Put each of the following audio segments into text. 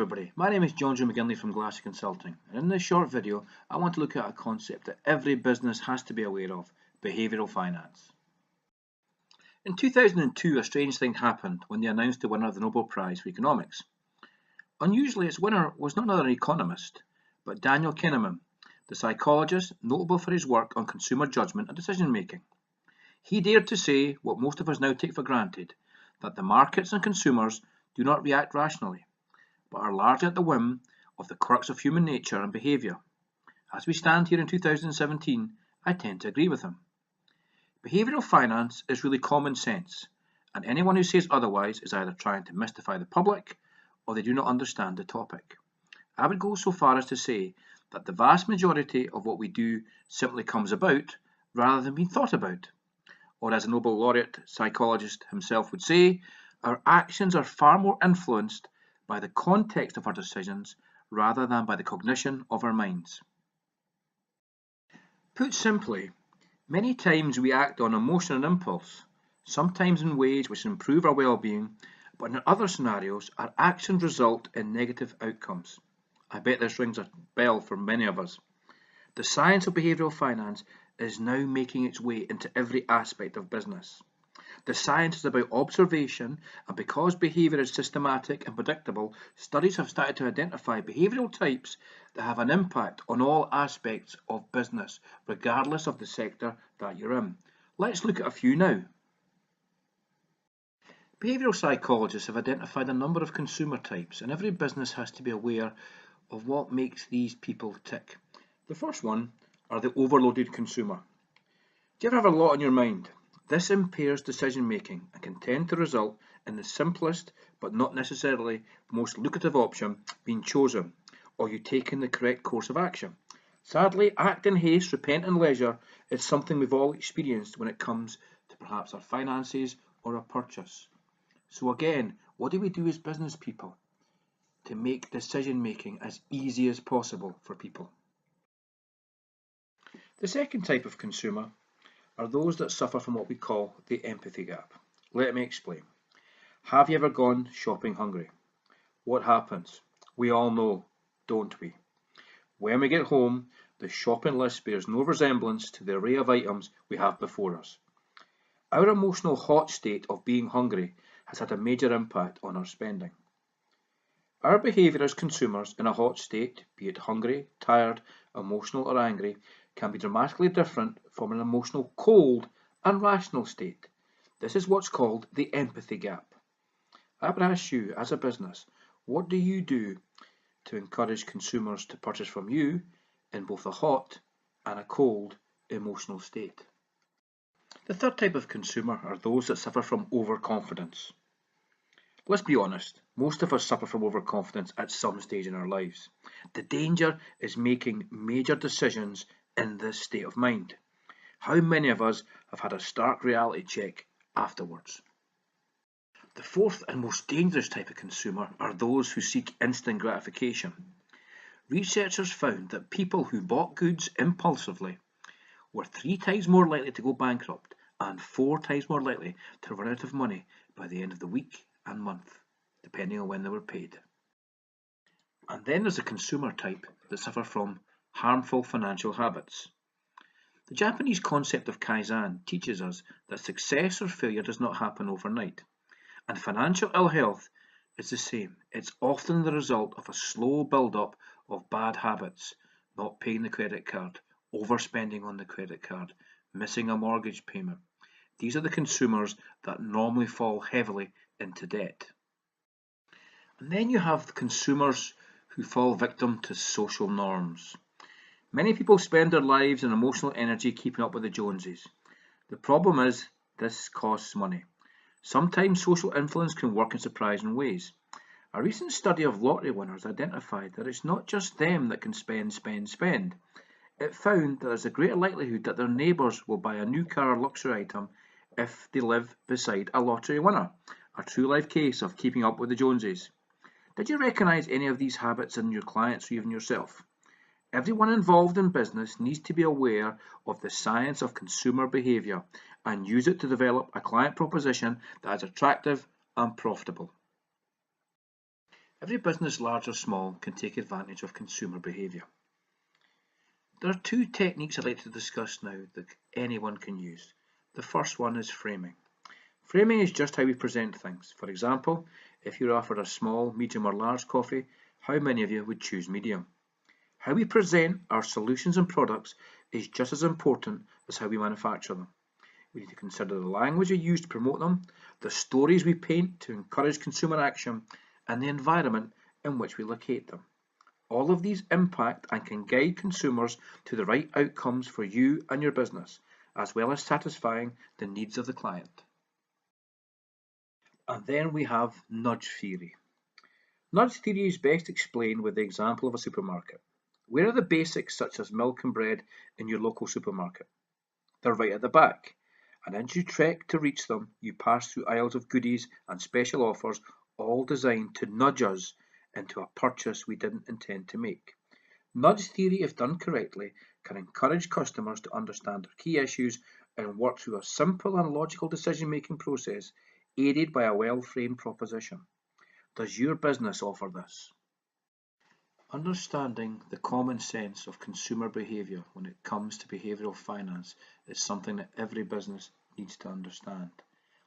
everybody, my name is John Joe McGinley from Glassy Consulting, and in this short video I want to look at a concept that every business has to be aware of: behavioural finance. In 2002 a strange thing happened when they announced the winner of the Nobel Prize for Economics. Unusually, its winner was not another economist, but Daniel Kahneman, the psychologist notable for his work on consumer judgment and decision making. He dared to say what most of us now take for granted, that the markets and consumers do not react rationally, but are largely at the whim of the quirks of human nature and behaviour. As we stand here in 2017, I tend to agree with him. Behavioural finance is really common sense, and anyone who says otherwise is either trying to mystify the public or they do not understand the topic. I would go so far as to say that the vast majority of what we do simply comes about rather than being thought about. Or as a Nobel laureate psychologist himself would say, our actions are far more influenced by the context of our decisions rather than by the cognition of our minds. Put simply, many times we act on emotion and impulse, sometimes in ways which improve our well-being, but in other scenarios our actions result in negative outcomes. I bet this rings a bell for many of us. The science of behavioural finance is now making its way into every aspect of business. The science is about observation, and because behaviour is systematic and predictable, studies have started to identify behavioural types that have an impact on all aspects of business, regardless of the sector that you're in. Let's look at a few now. Behavioural psychologists have identified a number of consumer types, and every business has to be aware of what makes these people tick. The first one are the overloaded consumer. Do you ever have a lot on your mind? This impairs decision making and can tend to result in the simplest but not necessarily most lucrative option being chosen, or you taking the correct course of action. Sadly, act in haste, repent in leisure is something we've all experienced when it comes to perhaps our finances or a purchase. So again, what do we do as business people to make decision making as easy as possible for people? The second type of consumer are those that suffer from what we call the empathy gap. Let me explain. Have you ever gone shopping hungry? What happens? We all know, don't we? When we get home, the shopping list bears no resemblance to the array of items we have before us. Our emotional hot state of being hungry has had a major impact on our spending. Our behaviour as consumers in a hot state, be it hungry, tired, emotional or angry, can be dramatically different from an emotional cold and rational state. This is what's called the empathy gap. I would ask you, as a business, what do you do to encourage consumers to purchase from you in both a hot and a cold emotional state? The third type of consumer are those that suffer from overconfidence. Let's be honest, most of us suffer from overconfidence at some stage in our lives. The danger is making major decisions in this state of mind. How many of us have had a stark reality check afterwards? The fourth and most dangerous type of consumer are those who seek instant gratification. Researchers found that people who bought goods impulsively were 3 times more likely to go bankrupt and 4 times more likely to run out of money by the end of the week and month, depending on when they were paid. And then there's a consumer type that suffer from harmful financial habits. The Japanese concept of Kaizen teaches us that success or failure does not happen overnight, and financial ill health is the same. It's often the result of a slow build-up of bad habits: not paying the credit card, overspending on the credit card, missing a mortgage payment. These are the consumers that normally fall heavily into debt. And then you have the consumers who fall victim to social norms. Many people spend their lives and emotional energy keeping up with the Joneses. The problem is, this costs money. Sometimes social influence can work in surprising ways. A recent study of lottery winners identified that it's not just them that can spend. It found that there's a greater likelihood that their neighbours will buy a new car or luxury item if they live beside a lottery winner. A true life case of keeping up with the Joneses. Did you recognise any of these habits in your clients or even yourself? Everyone involved in business needs to be aware of the science of consumer behaviour and use it to develop a client proposition that is attractive and profitable. Every business, large or small, can take advantage of consumer behaviour. There are two techniques I'd like to discuss now that anyone can use. The first one is framing. Framing is just how we present things. For example, if you're offered a small, medium or large coffee, how many of you would choose medium? How we present our solutions and products is just as important as how we manufacture them. We need to consider the language we use to promote them, the stories we paint to encourage consumer action, and the environment in which we locate them. All of these impact and can guide consumers to the right outcomes for you and your business, as well as satisfying the needs of the client. And then we have nudge theory. Nudge theory is best explained with the example of a supermarket. Where are the basics such as milk and bread in your local supermarket? They're right at the back. And as you trek to reach them, you pass through aisles of goodies and special offers, all designed to nudge us into a purchase we didn't intend to make. Nudge theory, if done correctly, can encourage customers to understand their key issues and work through a simple and logical decision-making process, aided by a well-framed proposition. Does your business offer this? Understanding the common sense of consumer behaviour when it comes to behavioural finance is something that every business needs to understand.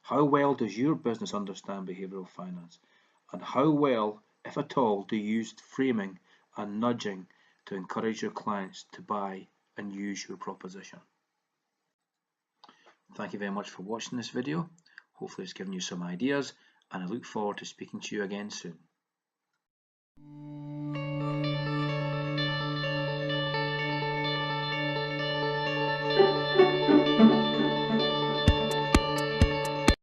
How well does your business understand behavioural finance? And how well, if at all, do you use framing and nudging to encourage your clients to buy and use your proposition? Thank you very much for watching this video. Hopefully it's given you some ideas, and I look forward to speaking to you again soon.